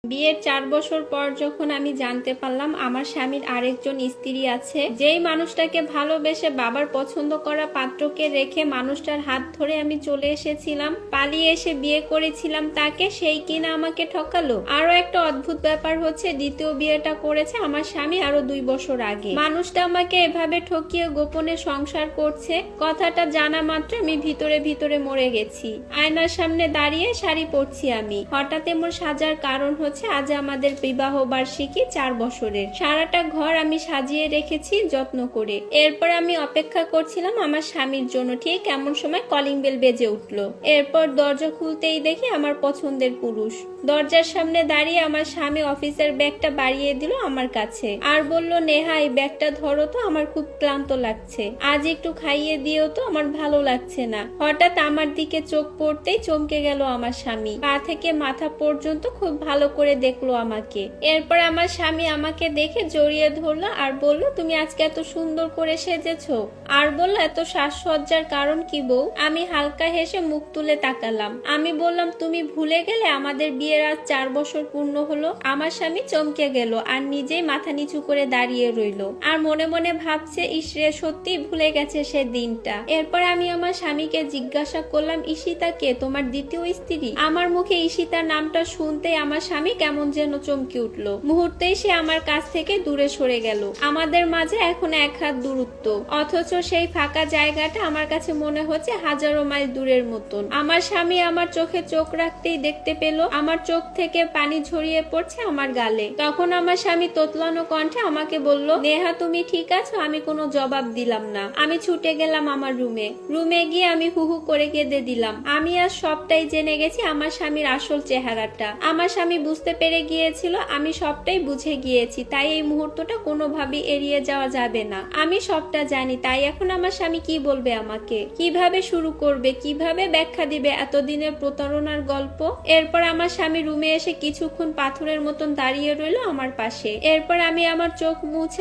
বিয়ের ৪ বছর পর যখন আমি জানতে পারলাম আমার স্বামীর আরেকজন স্ত্রী আছে, যেই মানুষটাকে ভালোবেসে বাবার পছন্দ করা পাত্রকে রেখে মানুষটার হাত ধরে আমি চলে এসেছিলাম, পালিয়ে এসে বিয়ে করেছিলাম তাকে, সেই কিনা আমাকে ঠকালো। আরো একটা অদ্ভুত ব্যাপার হচ্ছে, দ্বিতীয় বিয়েটা করেছে আমার স্বামী আরো 2 বছর আগে। মানুষটা আমাকে এভাবে ঠকিয়ে গোপনে সংসার করছে, কথাটা জানা মাত্র আমি ভিতরে ভিতরে মরে গেছি। আয়নার সামনে দাঁড়িয়ে শাড়ি পরছি আমি। হঠাৎ এমন সাজার কারণ হচ্ছে আজ আমাদের বিবাহ বার্ষিকী 4 বছরের। সারাটা ঘর আমি সাজিয়ে রেখেছি যত্ন করে। এরপর আমি অপেক্ষা করছিলাম আমার স্বামীর জন্য। ঠিক এমন সময় কলিং বেল বেজে উঠলো। এরপর দরজা খুলতেই দেখি আমার পছন্দের পুরুষ। দরজার সামনে দাঁড়িয়ে আমার স্বামী অফিসের ব্যাগটা বাড়িয়ে দিল আমার কাছে আর বলল, নেহা এই ব্যাগটা ধরো তো, আমার খুব ক্লান্ত লাগছে, আজ একটু খাইয়ে দিও তো, আমার ভালো লাগছে না। হঠাৎ আমার দিকে চোখ পড়তেই চমকে গেল আমার স্বামী। পা থেকে মাথা পর্যন্ত খুব ভালো করে দেখলো আমাকে। এরপর আমার স্বামী আমাকে দেখে জড়িয়ে ধরলো আর বলল, তুমি আজকে এত সুন্দর করে সেজেছো। আর বলল, এত সাজসজ্জার কারণ কি বউ? আমি হালকা হেসে মুখ তুলে তাকালাম। আমি বললাম, তুমি ভুলে গেলে আমাদের বিয়ের আজ 4 বছর পূর্ণ হলো। আমার স্বামী চমকে গেল আর নিজেই মাথা নিচু করে দাঁড়িয়ে রইল আর মনে মনে ভাবছে, ইসরে সত্যি ভুলে গেছে সে দিনটা। এরপর আমি আমার স্বামীকে জিজ্ঞাসা করলাম, ঈশিতা কে, তোমার দ্বিতীয় স্ত্রী? আমার মুখে ঈশিতার নামটা শুনতে আমার স্বামী কেমন যেন চমকে উঠলো। মুহূর্তেই সে আমার কাছ থেকে দূরে সরে গেল। আমাদের মাঝে এখন 1 হাত দূরত্ব, অথচ সেই ফাঁকা জায়গাটা আমার কাছে মনে হচ্ছে হাজারো মাইল দূরের মতন। আমার স্বামী আমার চোখে চোখ রাখতেই দেখতে পেল আমার চোখ থেকে পানি ঝরিয়ে পড়ছে আমার গালে। তখন আমার স্বামী তোতলানো কণ্ঠে আমাকে বলল, নেহা তুমি ঠিক আছো? আমি কোনো জবাব দিলাম না। আমি ছুটে গেলাম আমার রুমে গিয়ে আমি হু হু করে কেঁদে দিলাম। আমি আজ সবটাই জেনে গেছি, আমার স্বামীর আসল চেহারাটা। আমার স্বামী বুঝতে পেরে গিয়েছিল, আমি সবটাই বুঝে গিয়েছি, তাই এই মুহূর্তটা কোনোভাবেই এড়িয়ে যাওয়া যাবে না। আমি সবটা জানি, তাই এখন আমার স্বামী কি বলবে আমাকে, কিভাবে শুরু করবে, কিভাবে ব্যাখ্যা দিবে এতদিনের প্রতারণার গল্প। এরপর আমার স্বামী রুমে এসে কিছুক্ষণ পাথরের মতন দাঁড়িয়ে রইল আমার পাশে। এরপর আমি আমার চোখ মুছে